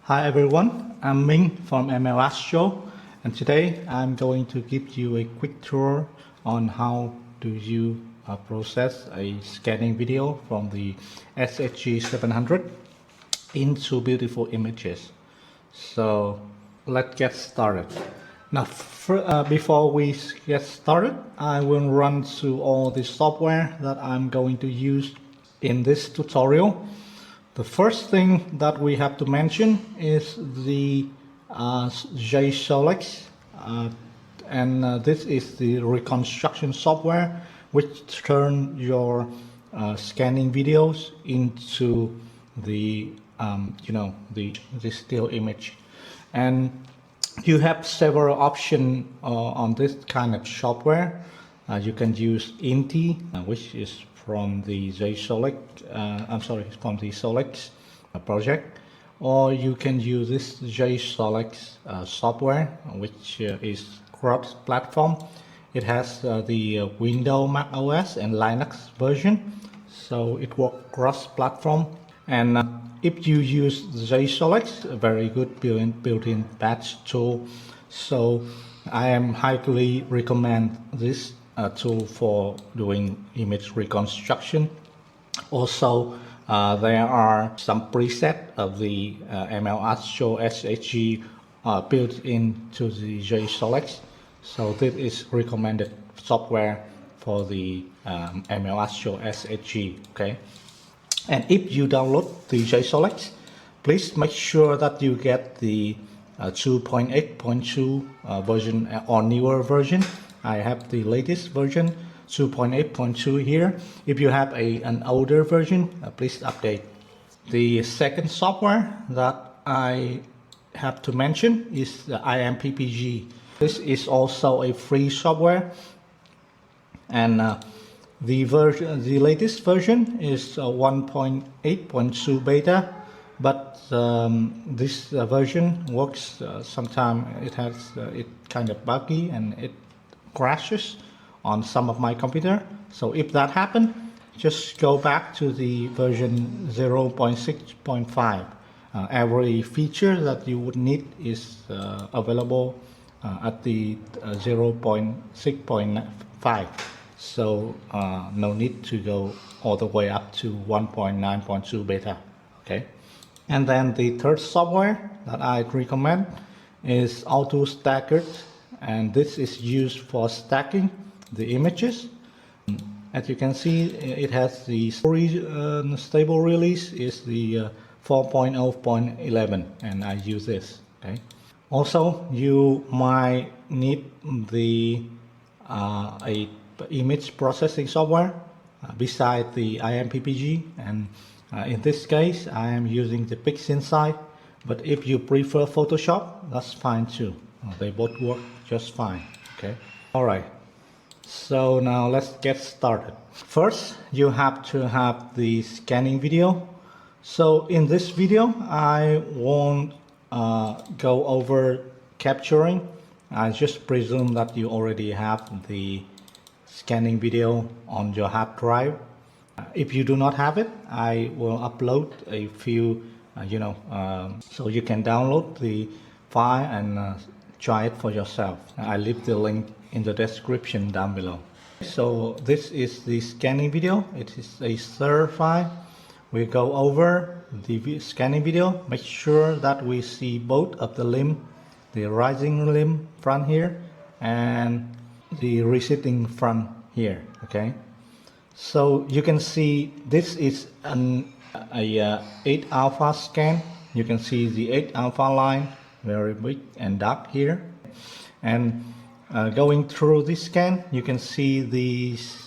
Hi everyone, I'm Ming from MLAstro, and today I'm going to give you a quick tour on how do you process a scanning video from the SHG 700 into beautiful images. So let's get started. Now before we get started, I will run through all the software that I'm going to use in this tutorial. The first thing that we have to mention is the JSol'Ex, and this is the reconstruction software which turn your scanning videos into the the still image. And you have several options on this kind of software. You can use ImPPG, which is from the JSol'Ex, from the Sol'Ex project, or you can use this JSol'Ex software, which is cross-platform. It has the Windows, Mac OS, and Linux version, so it works cross-platform. And if you use JSol'Ex, a very good built-in batch tool, so I am highly recommend this tool for doing image reconstruction. Also, there are some preset of the MLAstro SHG built into the JSol'Ex, so this is recommended software for the MLAstro SHG. Okay, and if you download the JSol'Ex, please make sure that you get the 2.8.2 version or newer version. I have the latest version 2.8.2 here. If you have an older version, please update. The second software that I have to mention is the ImPPG. This is also a free software, and the latest version is 1.8.2 beta, but this version works. Sometimes it kind of buggy and it crashes on some of my computer. So if that happens, just go back to the version 0.6.5. Every feature that you would need is available at the 0.6.5. So no need to go all the way up to 1.9.2 beta. Okay. And then the third software that I recommend is AutoStakkert, and this is used for stacking the images. As you can see, it has the stable release is the 4.0.11, and I use this. Okay. Also, you might need the a image processing software beside the ImPPG, and in this case I am using the PixInsight, but if you prefer Photoshop, that's fine too. They both work just fine. Okay. All right. So now let's get started. First, you have to have the scanning video. So in this video, I won't go over capturing. I just presume that you already have the scanning video on your hard drive. If you do not have it, I will upload a few, so you can download the file and try it for yourself. I leave the link in the description down below. So this is the scanning video. It is a stir file. We go over the scanning video, make sure that we see both of the limb, the rising limb front here and the receding front here. Okay, so you can see this is a 8 alpha scan. You can see the 8 alpha line very big and dark here, and going through this scan, you can see these,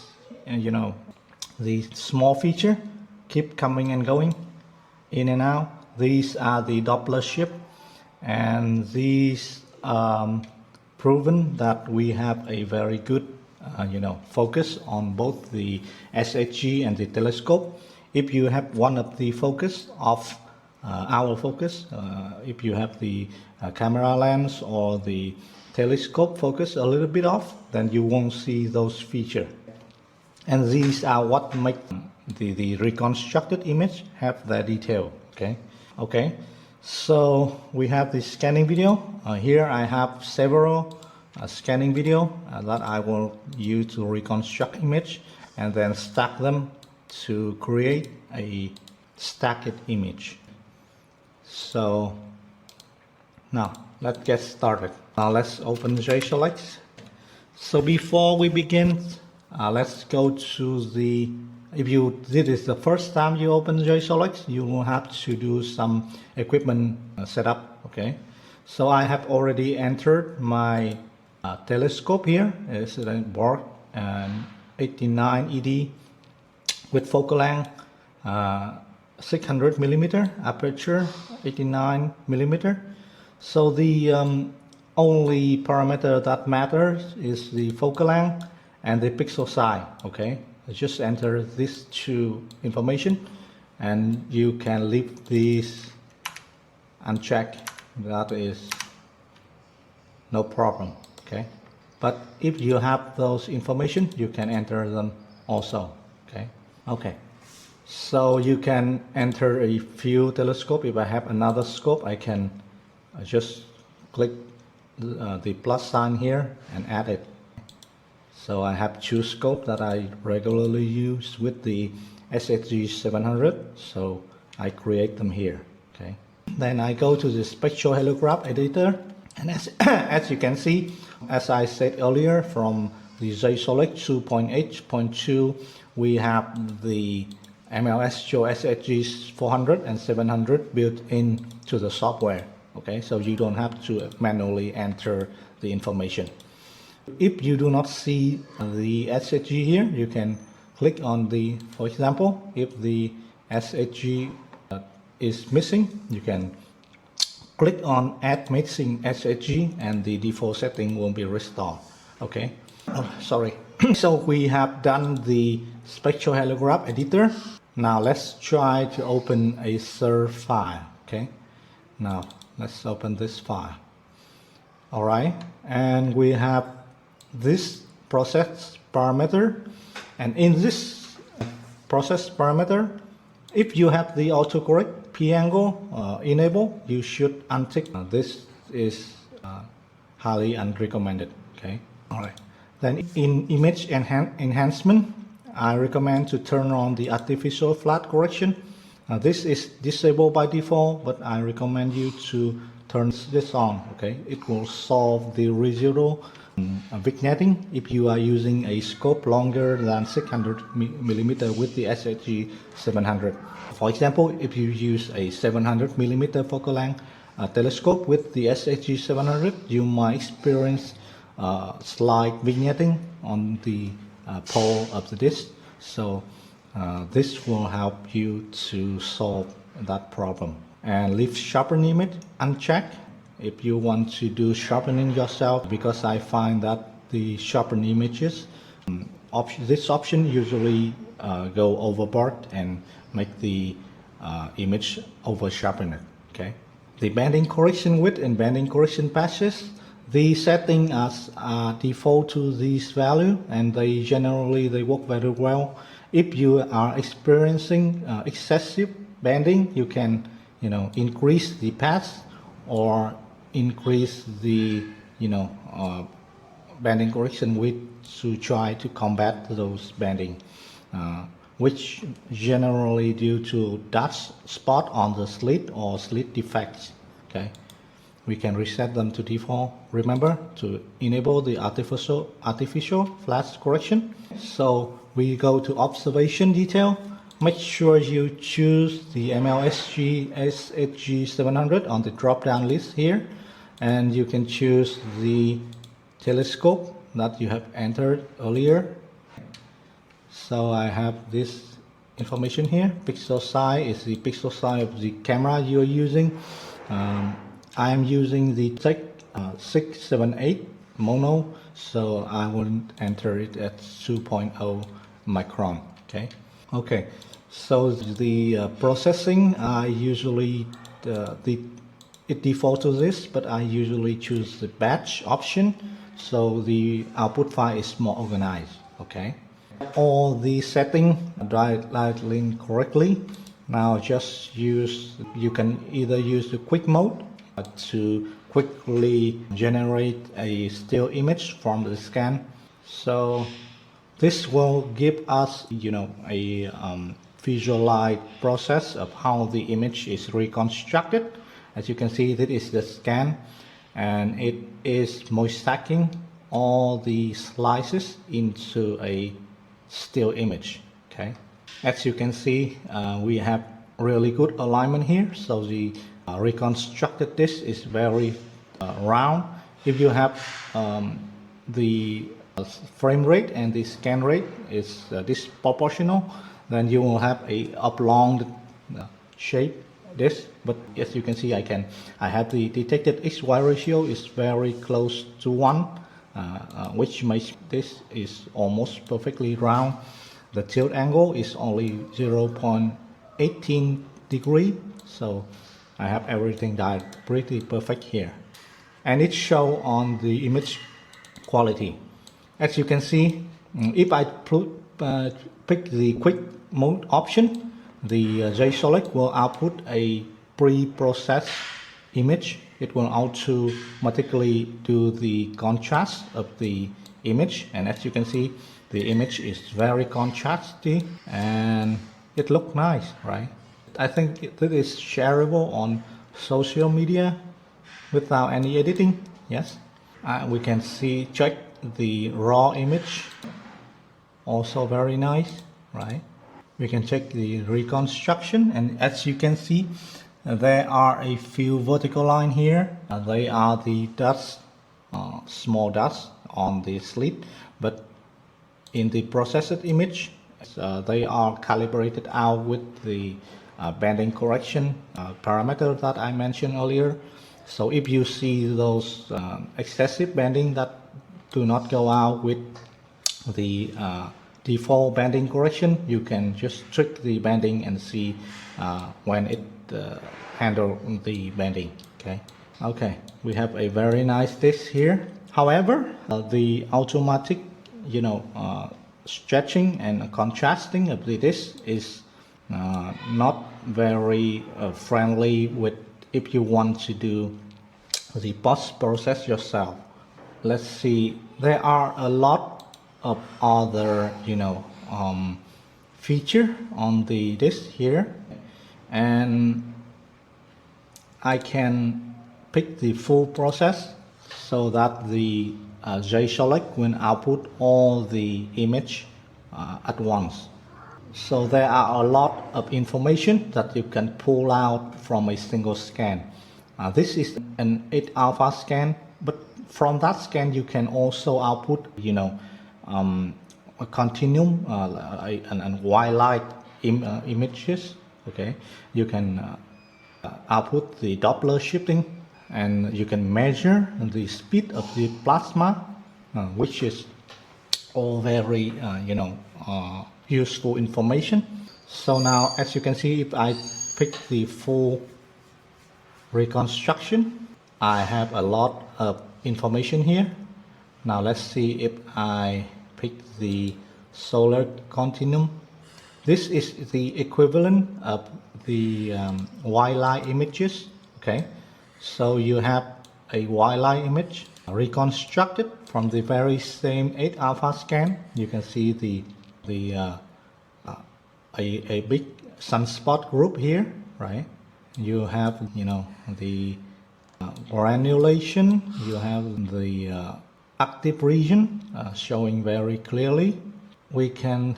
the small feature keep coming and going in and out. These are the Doppler shift, and these proven that we have a very good focus on both the SHG and the telescope. If you have one of the focus off, our focus, if you have the camera lens or the telescope focus a little bit off, then you won't see those features. And these are what make the reconstructed image have the detail. Okay. So we have the scanning video. Here I have several scanning video that I will use to reconstruct image and then stack them to create a stacked image. So now let's get started. Now let's open JSol'Ex. So before we begin, let's go to the, if this is the first time you open JSol'Ex, you will have to do some equipment setup. Okay, so I have already entered my telescope here. It's a Borg 89 ED with focal length 600 millimeter, aperture 89 millimeter. So the only parameter that matters is the focal length and the pixel size. Okay, just enter these two information and you can leave these unchecked. That is no problem. Okay, but if you have those information, you can enter them also. Okay, so you can enter a few telescope. If I have another scope, I can just click the plus sign here and add it. So I have two scopes that I regularly use with the SHG 700, so I create them here. Okay, then I go to the spectral helograph editor, and as you can see, as I said earlier, from the JSol'Ex 2.8.2, we have the MLAstro SHG 400 and 700 built into the software. Okay, so you don't have to manually enter the information. If you do not see the SHG here, you can click on the, for example, if the SHG is missing, you can click on add missing SHG and the default setting will be restored. Okay, sorry. So we have done the spectral helograph editor. Now let's try to open a third file. Okay, now let's open this file. All right, and we have this process parameter, and in this process parameter, if you have the autocorrect p-angle enabled, you should untick. This is highly unrecommended. Okay, all right. Then in image enhancement, I recommend to turn on the artificial flat correction. This is disabled by default, but I recommend you to turn this on. Okay, it will solve the residual vignetting if you are using a scope longer than 600 millimeter with the SHG 700. For example, if you use a 700 millimeter focal length telescope with the SHG 700, you might experience slight vignetting on the pole of the disc. So this will help you to solve that problem. And leave sharpen image unchecked if you want to do sharpening yourself, because I find that the sharpen images, this option usually go overboard and make the image over sharpened. Okay, the banding correction width and banding correction patches, the setting as default to this value, and they generally work very well. If you are experiencing excessive banding, you can increase the patch or increase the banding correction width to try to combat those banding, which generally due to dust spot on the slit or slit defects. Okay, we can reset them to default. Remember to enable the artificial flash correction. So we go to observation detail. Make sure you choose the MLAstro SHG 700 on the drop down list here, and you can choose the telescope that you have entered earlier. So I have this information here. Pixel size is the pixel size of the camera you are using. I am using the Tech 678 mono, so I will enter it at 2.0 micron. Okay, so the processing, I usually it defaults to this, but I usually choose the batch option, so the output file is more organized. Okay, all the setting dialed in correctly. Now you can either use the quick mode to quickly generate a still image from the scan. So this will give us, a visualized process of how the image is reconstructed. As you can see, this is the scan, and it is moistacking all the slices into a still image. Okay. As you can see, we have really good alignment here. So the reconstructed disc is very round. If you have the frame rate and the scan rate is disproportional, then you will have a oblong shape disc. But as you can see, I have the detected XY ratio is very close to 1, which makes this is almost perfectly round. The tilt angle is only 0.18 degree, so I have everything that pretty perfect here, and it shows on the image quality. As you can see, if I pick the quick mode option, the JSol'Ex will output a pre-processed image. It will automatically do the contrast of the image, and as you can see, the image is very contrasty and it looks nice, right? I think it is shareable on social media without any editing. Yes, we can check the raw image, also very nice, right? We can check the reconstruction, and as you can see, there are a few vertical lines here. They are the dots, small dots on the slit, but in the processed image, they are calibrated out with the bending correction parameter that I mentioned earlier. So if you see those excessive bending that do not go out with the default bending correction, you can just trick the bending and see when it handle the bending. Okay, we have a very nice disc here. However, the automatic stretching and contrasting of the disc is not very friendly with if you want to do the post process yourself. Let's see, there are a lot of other feature on the disc here, and I can pick the full process so that the JSol'Ex will output all the image at once. So there are a lot of information that you can pull out from a single scan. This is an 8 alpha scan, but from that scan you can also output a continuum and wildlife images. Okay, you can output the Doppler shifting, and you can measure the speed of the plasma, which is all very useful information. So now, as you can see, if I pick the full reconstruction, I have a lot of information here. Now let's see if I pick the solar continuum. This is the equivalent of the wildlife images. Okay, so you have a wildlife image reconstructed from the very same 8 alpha scan. You can see a big sunspot group here, right? You have the granulation, you have the active region showing very clearly. We can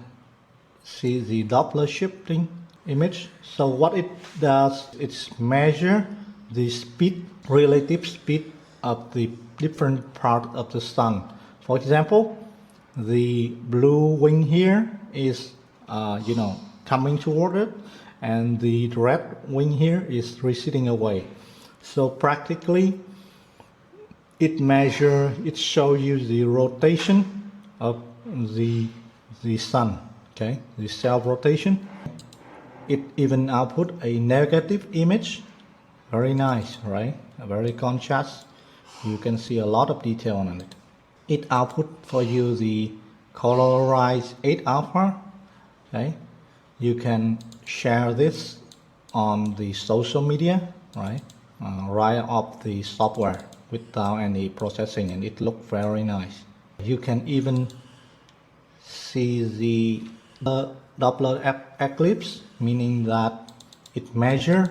see the Doppler shifting image. So what it does, it's measure the speed, relative speed of the different part of the sun. For example, the blue wing here is coming toward it, and the red wing here is receding away. So practically it shows you the rotation of the sun, okay, the self rotation. It even output a negative image. Very nice, right? Very contrast. You can see a lot of detail on it. It output for you the colorized 8 alpha. Okay, you can share this on the social media, right? Right off the software without any processing, and it looked very nice. You can even see the Doppler eclipse, meaning that it measures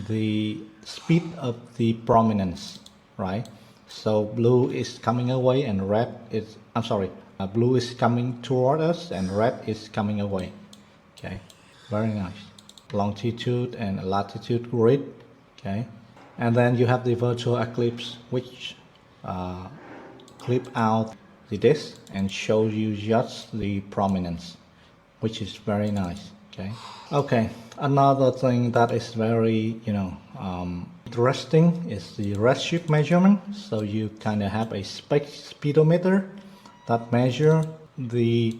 the speed of the prominence, right? So blue is coming away and red is, I'm sorry, blue is coming toward us and red is coming away. Okay, very nice. Longitude and latitude grid. Okay, and then you have the virtual eclipse, which clip out the disk and show you just the prominence, which is very nice. Okay, another thing that is very interesting is the redshift measurement. So you kind of have a speedometer that measure the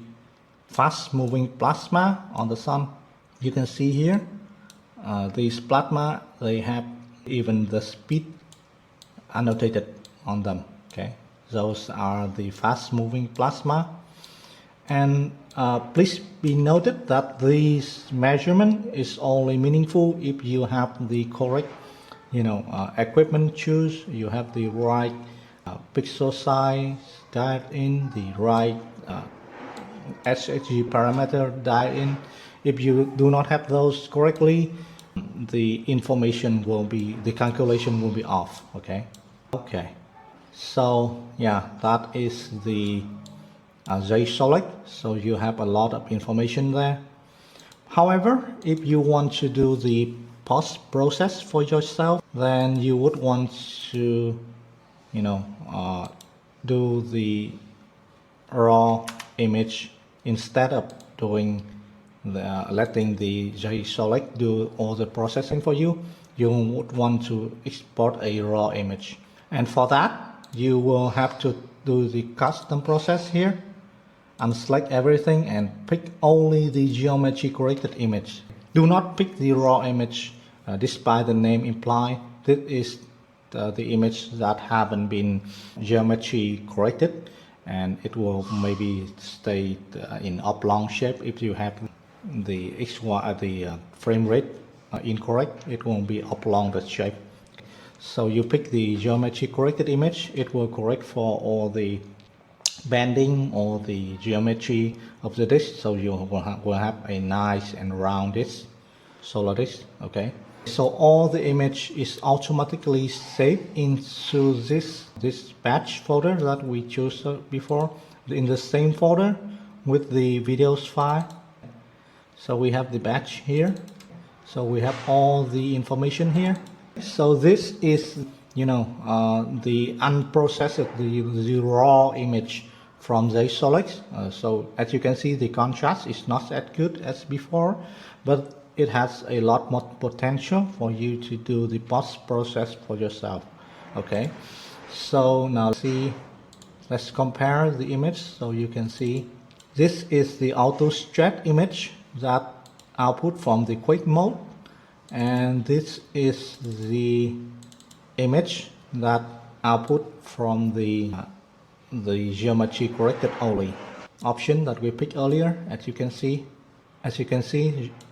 fast moving plasma on the sun. You can see here these plasma, they have even the speed annotated on them. Okay, those are the fast moving plasma. And please be noted that this measurement is only meaningful if you have the correct equipment choose, you have the right pixel size dialed in, the right SHG parameter dialed in. If you do not have those correctly, the information will be, the calculation will be off. Okay, so yeah, that is the JSol'Ex. So you have a lot of information there. However, if you want to do the post process for yourself, then you would want to do the raw image instead of doing letting the JSol'Ex do all the processing for you. You would want to export a raw image, and for that you will have to do the custom process here, unselect everything and pick only the geometry corrected image. Do not pick the raw image, despite the name imply. This is the image that haven't been geometry corrected, and it will maybe stay in oblong shape. If you have the frame rate incorrect, it won't be oblong the shape. So you pick the geometry corrected image, it will correct for all the bending or the geometry of the disk, so you will have a nice and round disk, solar disk. Okay, so all the image is automatically saved into this batch folder that we chose before, in the same folder with the videos file. So we have the batch here, so we have all the information here. So this is the unprocessed, the raw image from JSol'Ex. So as you can see, the contrast is not as good as before, but it has a lot more potential for you to do the post process for yourself. Okay, so now let's compare the image. So you can see this is the AutoStakkert image that output from the quick mode, and this is the image that output from the geometry corrected only option that we picked earlier. As you can see,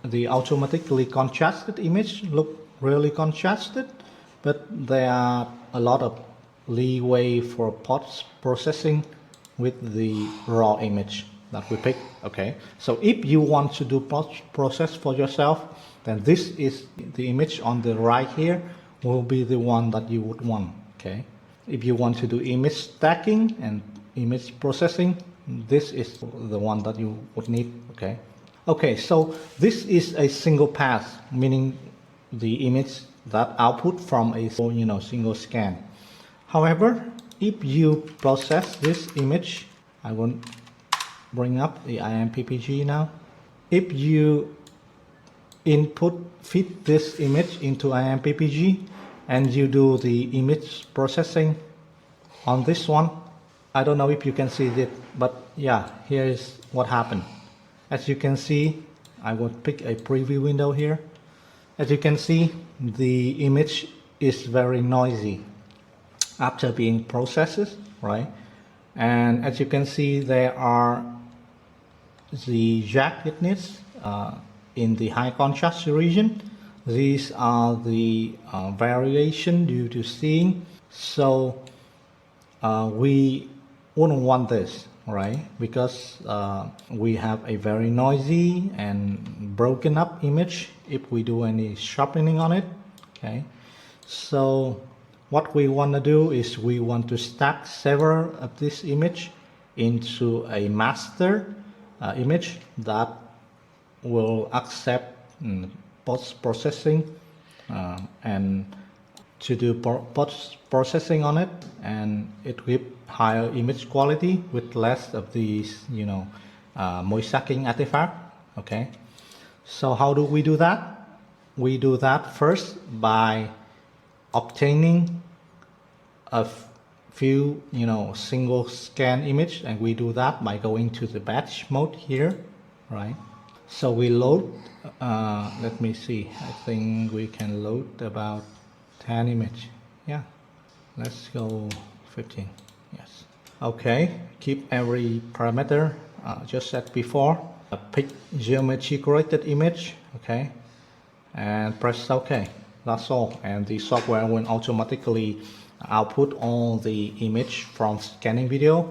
the automatically contrasted image look really contrasted, but there are a lot of leeway for post processing with the raw image that we pick. Okay, so if you want to do post process for yourself, then this is the image on the right here will be the one that you would want. Okay, if you want to do image stacking and image processing, this is the one that you would need. Okay, so this is a single pass, meaning the image that output from a single scan. Fewer, if you process this image, I will bring up the ImPPG now. If you feed this image into ImPPG and you do the image processing on this one, I don't know if you can see it, but yeah, here is what happened. As you can see, I will pick a preview window here. As you can see, the image is very noisy after being processed, right? And as you can see, there are the jaggedness in the high contrast region. these are the variation due to seeing. So we wouldn't want this, right? Because we have a very noisy and broken up image if we do any sharpening on it. Okay, so what we want to do is we want to stack several of this image into a master image that will accept post-processing and to do post-processing on it, and it with higher image quality with less of these, moissaking artifact. Okay, so how do we do that? We do that first by obtaining a few, single scan image, and we do that by going to the batch mode here, right? So we load, let me see, I think we can load about 10 image. Yeah, let's go 15. Yes. Okay, keep every parameter just as before. Pick geometry corrected image. Okay, and press OK. That's all, and the software will automatically output all the image from scanning video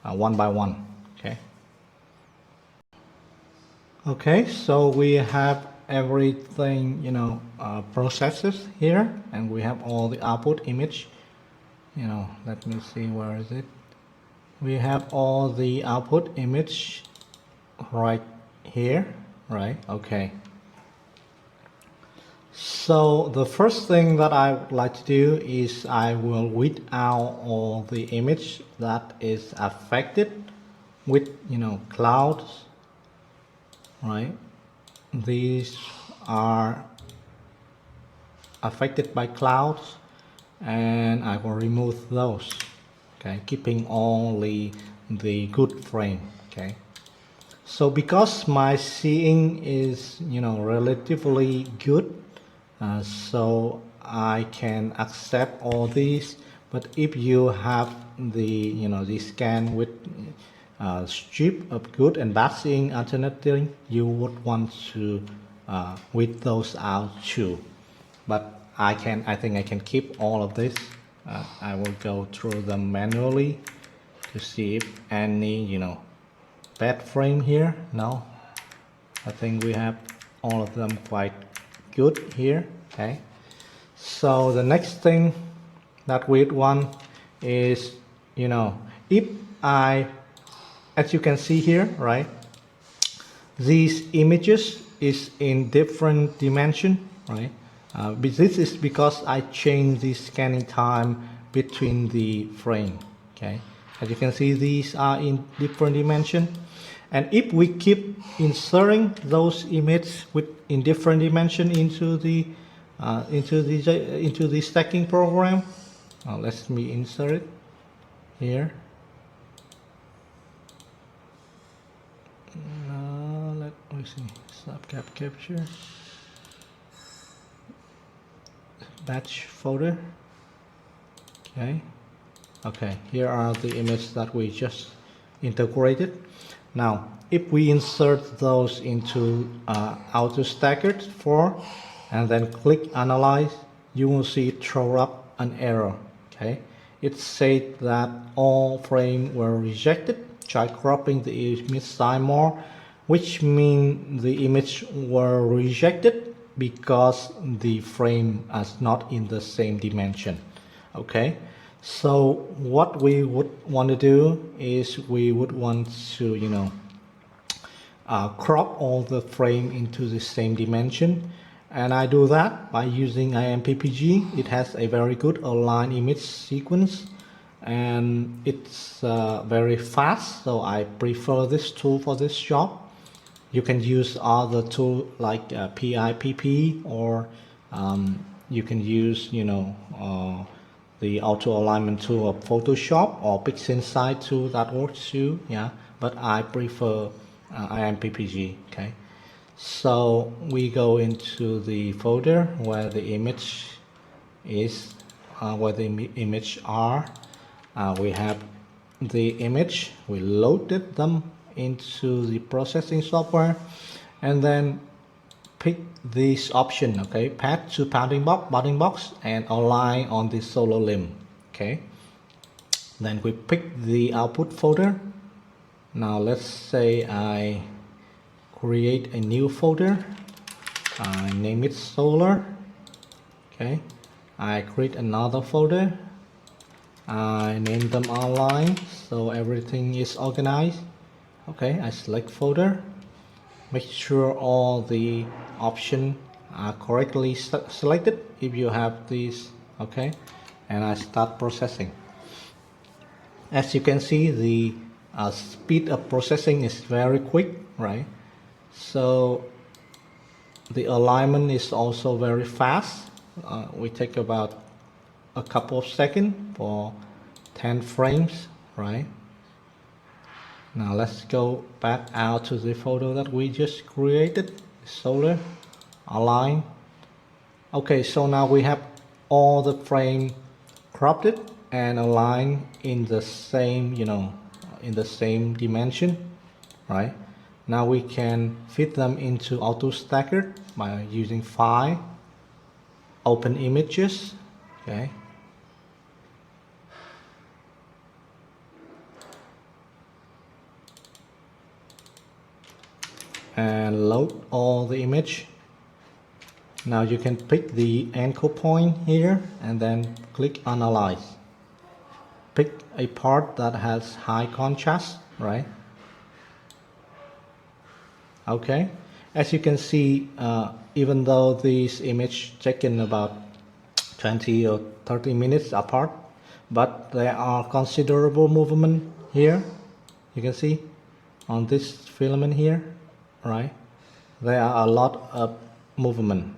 one by one. Okay, so we have everything, processes here, and we have all the output image. Let me see, where is it? We have all the output image right here, right? Okay. So the first thing that I would like to do is I will weed out all the image that is affected with, clouds, right? These are affected by clouds, and I will remove those. Okay, keeping only the good frame. Okay, so because my seeing is, relatively good, so I can accept all these. But if you have the, the scan with strip of good and bad seeing alternating, you would want to weed those out too. But I think I can keep all of this. I will go through them manually to see if any, bad frame here. No, I think we have all of them quite good here. Okay, so the next thing that we want is, if as you can see here, right, these images is in different dimension, right? But this is because I changed the scanning time between the frame. Okay, as you can see, these are in different dimension, and if we keep inserting those images in different dimension into the stacking program, let me insert it here. Let me see, subcap capture, batch folder. Okay, here are the images that we just integrated. Now if we insert those into AutoStakkert 4 and then click analyze, you will see it throw up an error. Okay, it said that all frames were rejected. Try cropping the image size more, which means the image were rejected because the frame is not in the same dimension. Okay, so what we would want to do is we would want to, crop all the frame into the same dimension, and I do that by using ImPPG. It has a very good align image sequence, and it's very fast, so I prefer this tool for this job. You can use other tools like PIPP, or you can use, the auto alignment tool of Photoshop or PixInsight tool, that works too. Yeah, but I prefer ImPPG. Okay, so we go into the folder where the image is, where the image are. We have the image, we loaded them into the processing software, and then pick this option, okay, path to bounding box and align on the solo limb, okay. Then we pick the output folder. Now let's say I create a new folder. I name it solar, okay. I create another folder. I name them online so everything is organized. Okay, I select folder. Make sure all the options are correctly selected if you have these, okay, and I start processing. As you can see, the speed of processing is very quick, right? So the alignment is also very fast. We take about a couple of seconds for 10 frames, right? Now let's go back out to the photo that we just created, solar, align. Okay, so now we have all the frame cropped and aligned in the same, in the same dimension, right? Now we can fit them into AutoStakkert by using File, Open Images, okay. And load all the image. Now you can pick the anchor point here and then click Analyze. Pick a part that has high contrast, right? Okay, as you can see, even though these image taken about 20 or 30 minutes apart, but there are considerable movement here. You can see on this filament here, right? There are a lot of movement,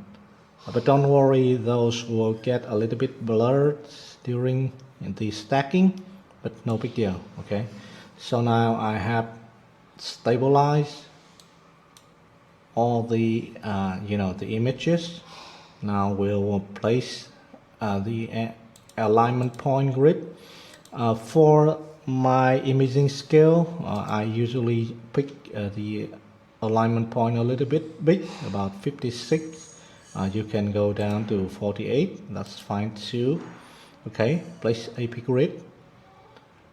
but don't worry, those will get a little bit blurred during the stacking, but no big deal. Okay, so now I have stabilized all the the images. Now we'll place the alignment point grid. For my imaging scale, I usually pick the alignment point a little bit big, about 56. You can go down to 48, that's fine too. Okay, place AP grid,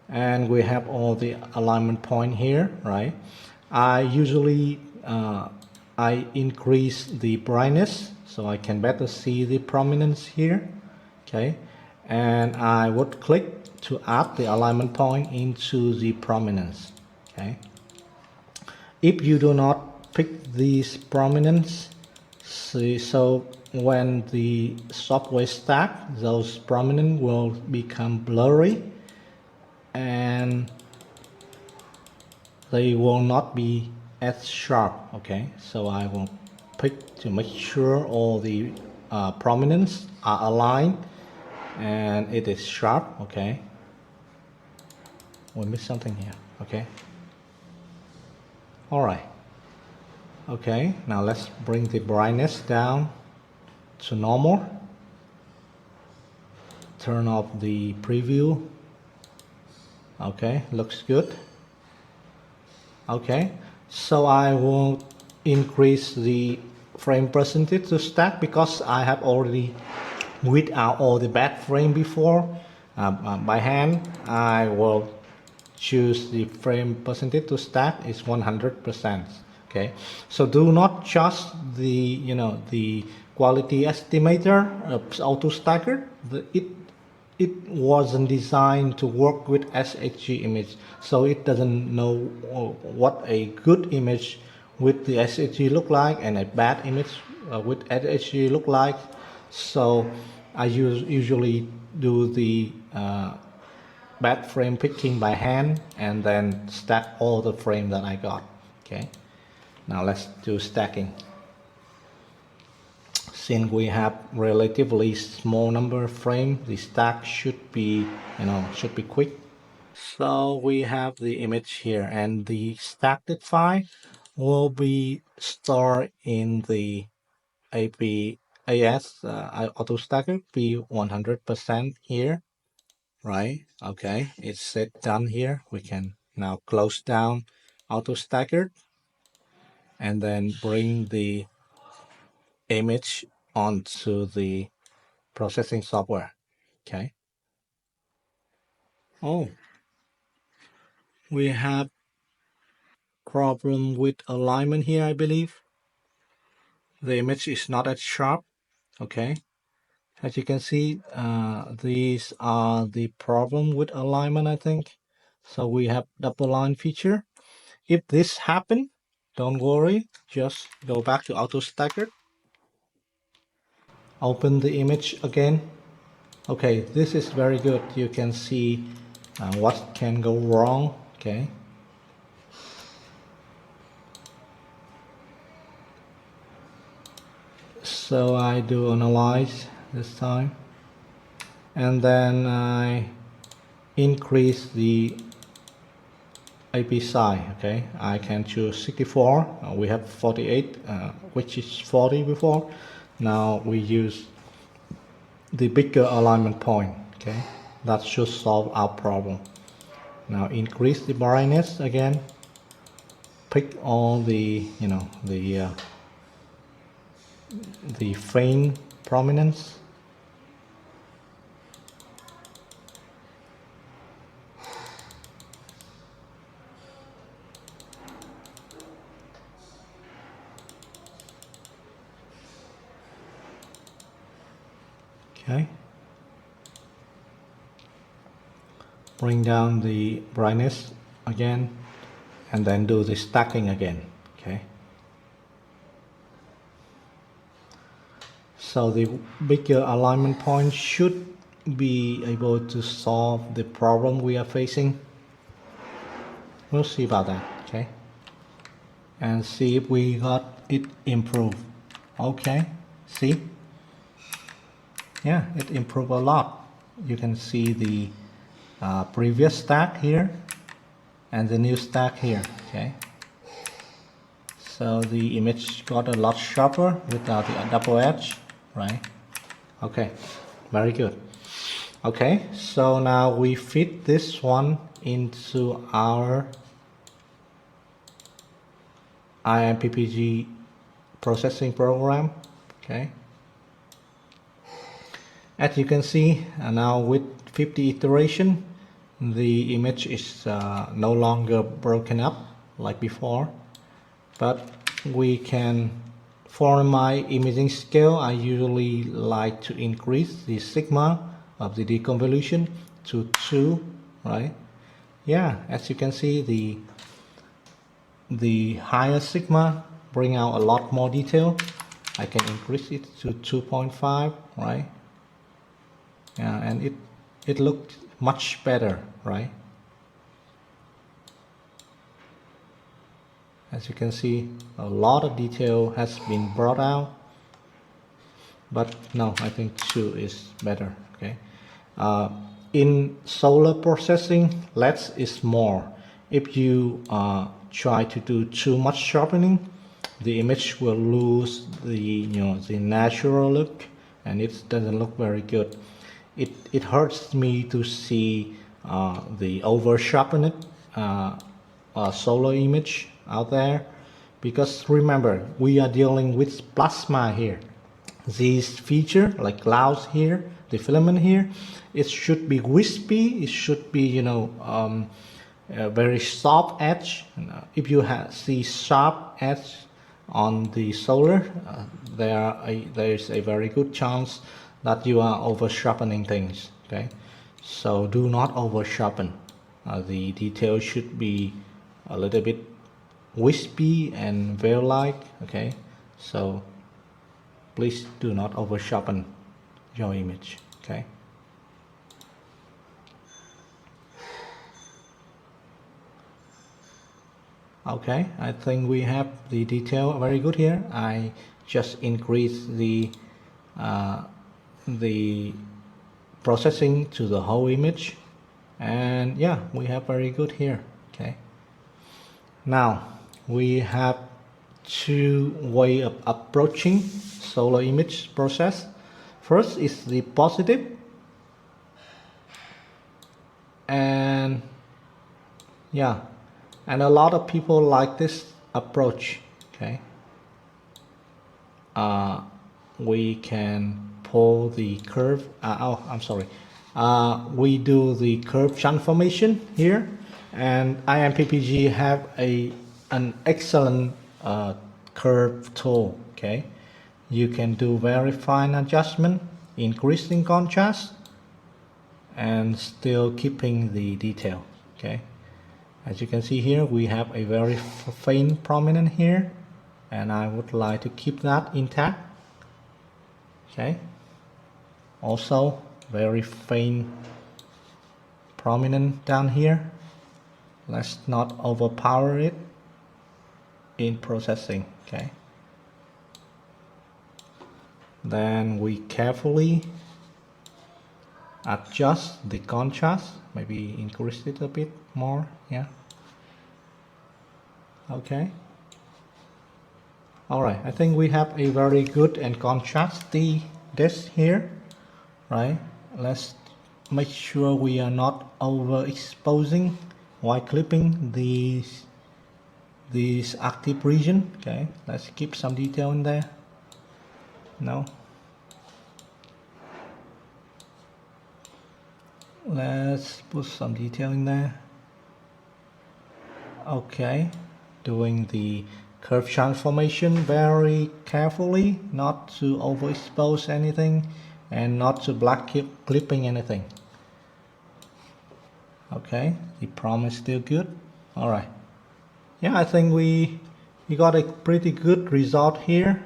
and we have all the alignment point here, right? I usually I increase the brightness so I can better see the prominence here, okay, and I would click to add the alignment point into the prominence, okay. If you do not pick these prominence, so when the software stack, those prominence will become blurry and they will not be as sharp, okay. So I will pick to make sure all the prominence are aligned and it is sharp, okay. We missed something here, okay. All right, okay, now let's bring the brightness down to normal. Turn off the preview. Okay, looks good. Okay, so I will increase the frame percentage to stack because I have already weed out all the bad frame before. By hand, I will choose the frame percentage to stack is 100%. Okay, so do not trust the the quality estimator of AutoStakkert. It wasn't designed to work with SHG image, so it doesn't know what a good image with the SHG look like and a bad image with SHG look like. So I usually do the bad frame picking by hand and then stack all the frame that I got. Okay, now let's do stacking. Since we have relatively small number of frames, the stack should be quick. So we have the image here, and the stacked file will be stored in the AS AutoStakkert P100% here, right? Okay, it's set done here. We can now close down AutoStakkert and then bring the image onto the processing software. Okay. Oh, we have problem with alignment here, I believe. The image is not as sharp. Okay. As you can see, these are the problem with alignment, I think. So we have double line feature. If this happen, don't worry, just go back to AutoStakkert. Open the image again. Okay, this is very good. You can see what can go wrong. Okay. So I do analyze this time. And then I increase the AP size. Okay, I can choose 64. We have 48, which is 40 before. Now we use the bigger alignment point. Okay, that should solve our problem. Now increase the brightness again. Pick all the the faint prominence. Okay. Bring down the brightness again, and then do the stacking again. Okay. So the bigger alignment point should be able to solve the problem we are facing. We'll see about that. Okay. And see if we got it improved. Okay. See? Yeah, it improved a lot. You can see the previous stack here and the new stack here. Okay. So the image got a lot sharper without the double edge, right? Okay, very good. Okay, so now we fit this one into our ImPPG processing program. Okay. As you can see, now with 50 iteration, the image is no longer broken up like before, but we can, for my imaging scale, I usually like to increase the sigma of the deconvolution to 2, right? Yeah, as you can see, the higher sigma bring out a lot more detail. I can increase it to 2.5, right? Yeah, and it looked much better, right? As you can see, a lot of detail has been brought out, but no, I think 2 is better. Okay. In solar processing, less is more. If you try to do too much sharpening, the image will lose the the natural look, and it doesn't look very good. It hurts me to see the over sharpened solar image out there, because remember, we are dealing with plasma here. These feature like clouds here, the filament here, it should be wispy, it should be a very soft edge. If you see sharp edge on the solar, there is a very good chance that you are over sharpening things. Okay, so do not over sharpen. The detail should be a little bit wispy and veil-like. Okay, so please do not over sharpen your image. Okay. Okay, I think we have the detail very good here. I just increase the processing to the whole image, and yeah, we have very good here. Okay. Now we have two ways of approaching solar image process. First is the positive, and yeah, and a lot of people like this approach. Okay. we can pull the curve. I'm sorry. We do the curve transformation here, and ImPPG have an excellent curve tool. Okay, you can do very fine adjustment, increasing contrast, and still keeping the detail. Okay, as you can see here, we have a very faint prominent here, and I would like to keep that intact. Okay, also very faint prominent down here. Let's not overpower it in processing. Okay, then we carefully adjust the contrast, maybe increase it a bit more. Yeah, okay. Alright, I think we have a very good and contrasty disc here, right? Let's make sure we are not overexposing while clipping these active region. Okay, let's keep some detail in there. No. Let's put some detail in there. Okay, doing the curve transformation very carefully, not to overexpose anything and not to black clipping anything. Okay, the prom is still good. Alright, yeah, I think we got a pretty good result here.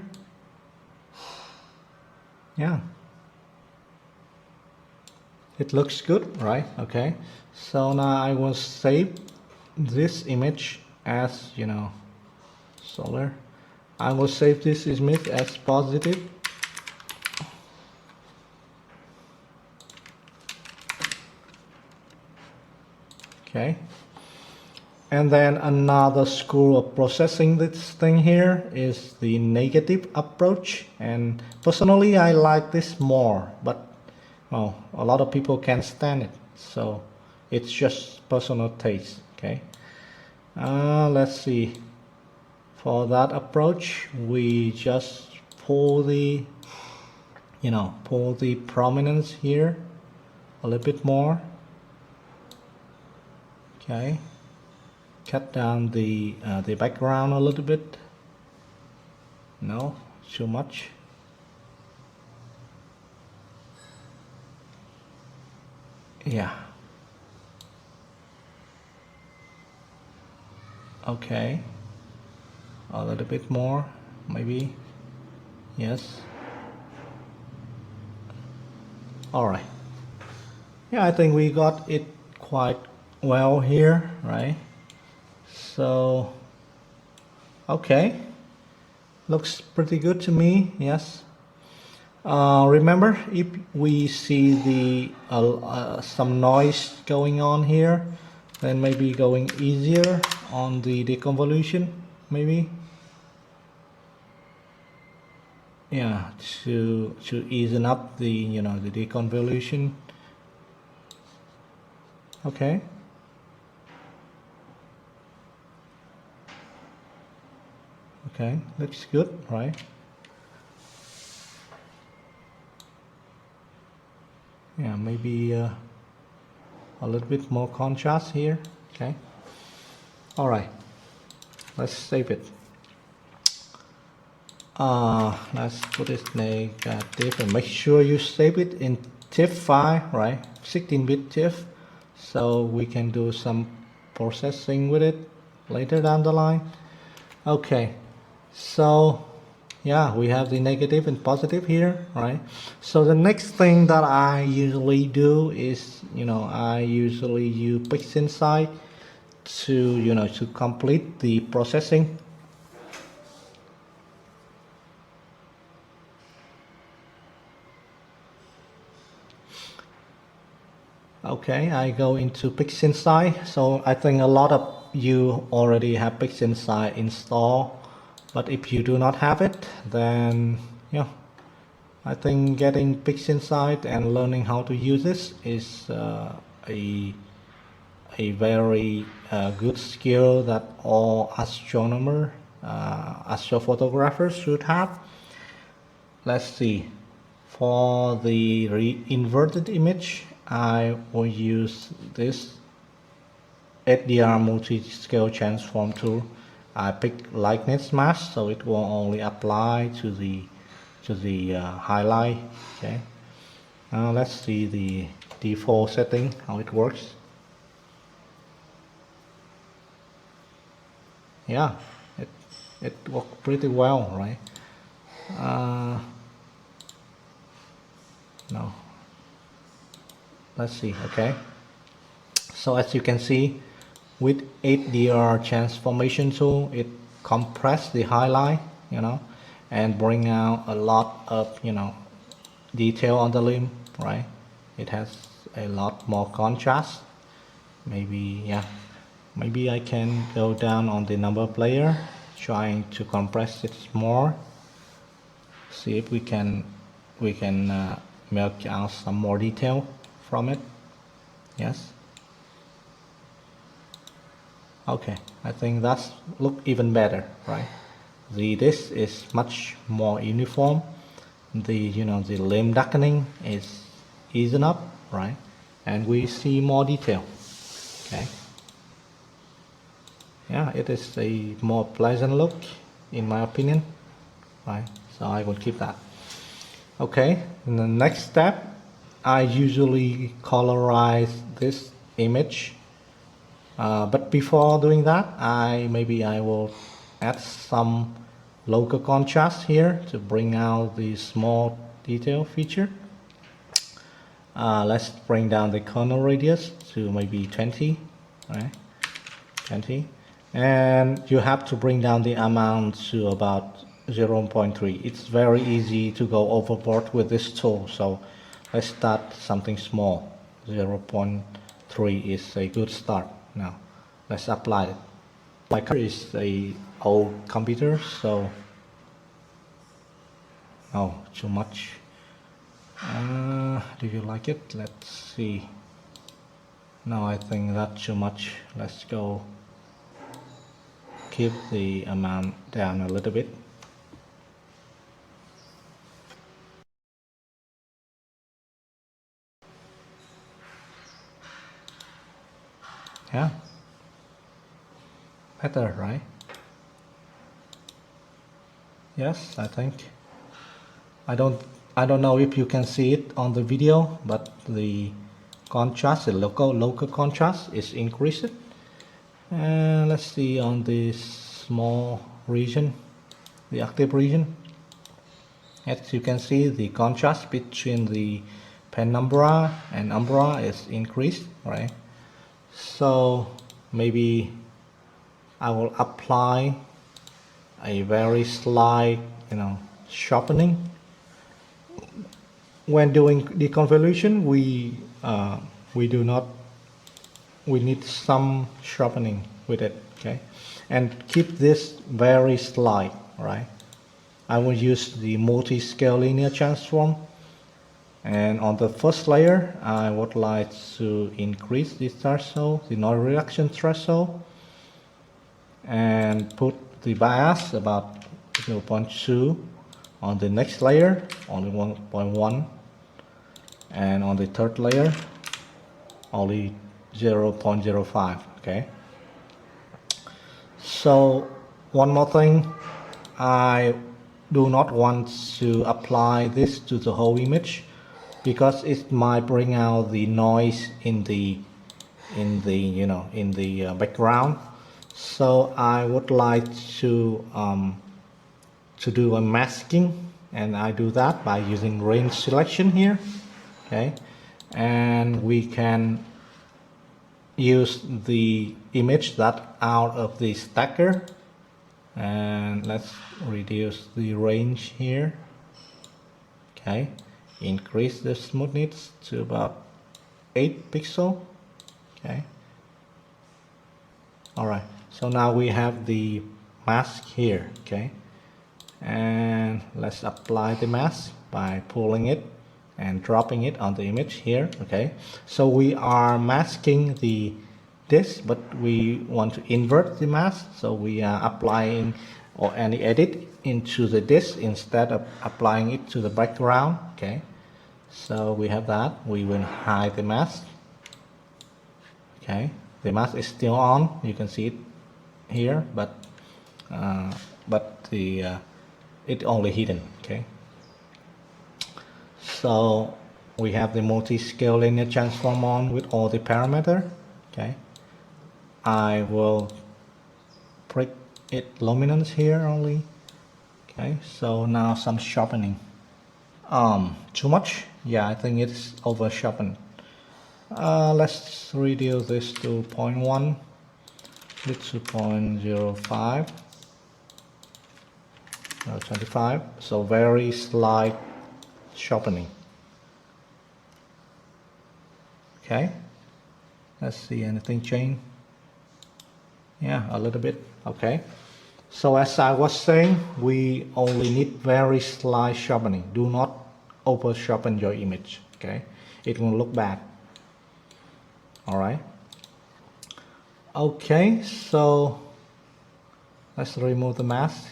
Yeah, it looks good, right? Okay, so now I will save this image as, you know, solar. I will save this image as positive. Okay, and then another school of processing this thing here is the negative approach, and personally I like this more, but well, a lot of people can't stand it, so it's just personal taste. Okay, let's see. For that approach, we just pull the, you know, pull the prominence here a little bit more. Okay, cut down the background a little bit. No, too much. Yeah. Okay. A little bit more, maybe. Yes. Alright. Yeah, I think we got it quite well here, right? So, okay. Looks pretty good to me, yes. Remember, if we see the some noise going on here, then maybe going easier on the deconvolution, maybe. Yeah, to easen up the, you know, the deconvolution. Okay. Okay, looks good, right? Yeah, maybe a little bit more contrast here. Okay. All right. Let's save it. Let's put it negative and make sure you save it in TIFF file, right? 16-bit TIFF, so we can do some processing with it later down the line. Okay, so yeah, we have the negative and positive here, right? So the next thing that I usually do is, you know, I usually use PixInsight to, you know, to complete the processing. Okay, I go into PixInsight. So I think a lot of you already have PixInsight installed, but if you do not have it, then yeah, I think getting PixInsight and learning how to use this is a very good skill that all astrophotographers should have. let's see, for the inverted image I will use this HDR multi-scale transform tool. I pick lightness mask, so it will only apply to the highlight. Okay, now let's see the default setting, how it works. Yeah, it worked pretty well, right? No, let's see. Okay, so as you can see, with HDR transformation tool, it compress the highlight, and bring out a lot of detail on the limb, right? It has a lot more contrast. Maybe I can go down on the number layer, trying to compress it more. See if we can milk out some more detail from it. Yes. Okay, I think that's look even better, right? This is much more uniform. The limb darkening is easing up, right? And we see more detail. Okay. Yeah, it is a more pleasant look, in my opinion, right? So I will keep that. Okay, in the next step, I usually colorize this image. But before doing that, maybe I will add some local contrast here to bring out the small detail feature. Let's bring down the corner radius to maybe 20, right? 20, and you have to bring down the amount to about 0.3. It's very easy to go overboard with this tool, so let's start something small. 0.3 is a good start. Now let's apply it. My computer is a old computer, so too much. Do you like it? Let's see. No, I think that's too much. Let's go keep the amount down a little bit. Yeah, better, right? Yes, I think. I don't know if you can see it on the video, but the contrast, the local contrast is increased. And let's see on this small region, the active region. As you can see, the contrast between the penumbra and umbra is increased, right? So maybe I will apply a very slight, sharpening. When doing the convolution, we need some sharpening with it, okay? And keep this very slight, right? I will use the multi-scale linear transform, and on the first layer I would like to increase the threshold, the noise reduction threshold, and put the bias about 0.2. On the next layer only 1.1, and on the third layer only 0.05. okay, so one more thing, I do not want to apply this to the whole image because it might bring out the noise in the background. So I would like to do a masking, and I do that by using range selection here. Okay, and we can use the image that out of the stacker, and let's reduce the range here. Okay, increase the smoothness to about 8 pixels. Okay, alright, so now we have the mask here. Okay, and let's apply the mask by pulling it and dropping it on the image here. Okay, so we are masking this, but we want to invert the mask, so we are applying or any edit into the disk instead of applying it to the background. Okay, so we have that. We will hide the mask. Okay, the mask is still on, you can see it here, but it's only hidden. Okay, so we have the multi-scale linear transform on with all the parameter. Okay, I will break it luminance here only. Okay, so now some sharpening. Too much? Yeah, I think it's over sharpened. Let's reduce this to 0.1, this to 0.05, 25, so very slight sharpening. Okay, let's see, anything change? Yeah, a little bit. Okay, so as I was saying, we only need very slight sharpening. Do not over sharpen your image. Okay, it will look bad. All right. Okay, so let's remove the mask.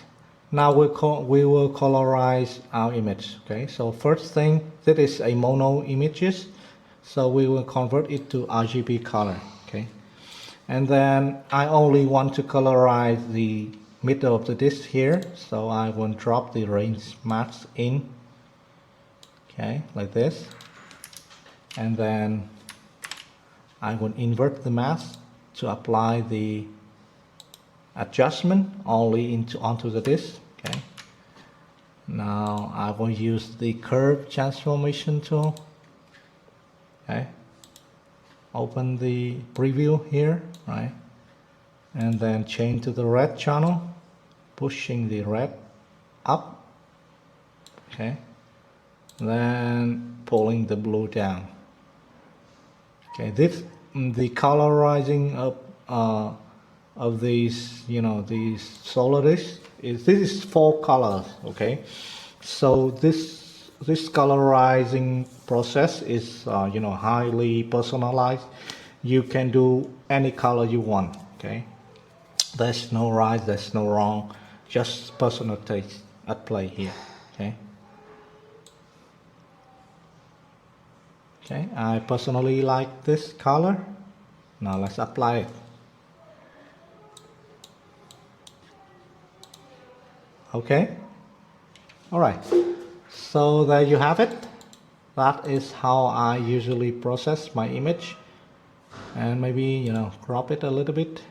Now we will colorize our image. Okay, so first thing, this is a mono images, so we will convert it to RGB color. Okay, and then I only want to colorize the middle of the disk here, so I will drop the range mask in. Okay, like this, and then I will invert the mask to apply the adjustment only onto the disk. Okay, now I will use the curve transformation tool. Okay, open the preview here, right, and then change to the red channel, pushing the red up. Okay, then pulling the blue down. Okay, the colorizing of these, these Sol'Ex this is 4 colors. Okay, so this colorizing process is highly personalized. You can do any color you want. Okay, there's no right, there's no wrong, just personal taste at play here. Okay. Okay, I personally like this color. Now let's apply it. Okay, all right, so there you have it. That is how I usually process my image, and maybe crop it a little bit.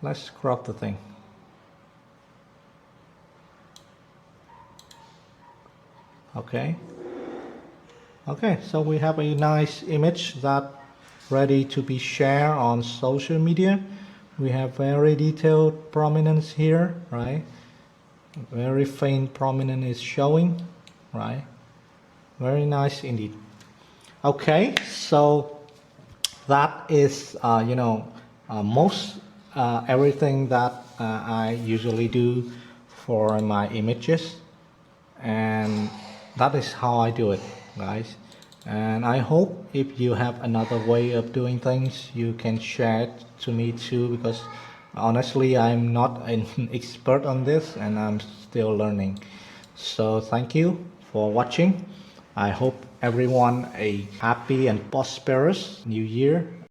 Let's crop the thing. Okay, so we have a nice image that ready to be shared on social media. We have very detailed prominence here, right? Very faint prominence is showing, right? Very nice indeed. Okay, so that is most everything that I usually do for my images, and that is how I do it, guys. And I hope if you have another way of doing things, you can share it to me too, because honestly I'm not an expert on this and I'm still learning. So thank you for watching. I hope everyone a happy and prosperous new year.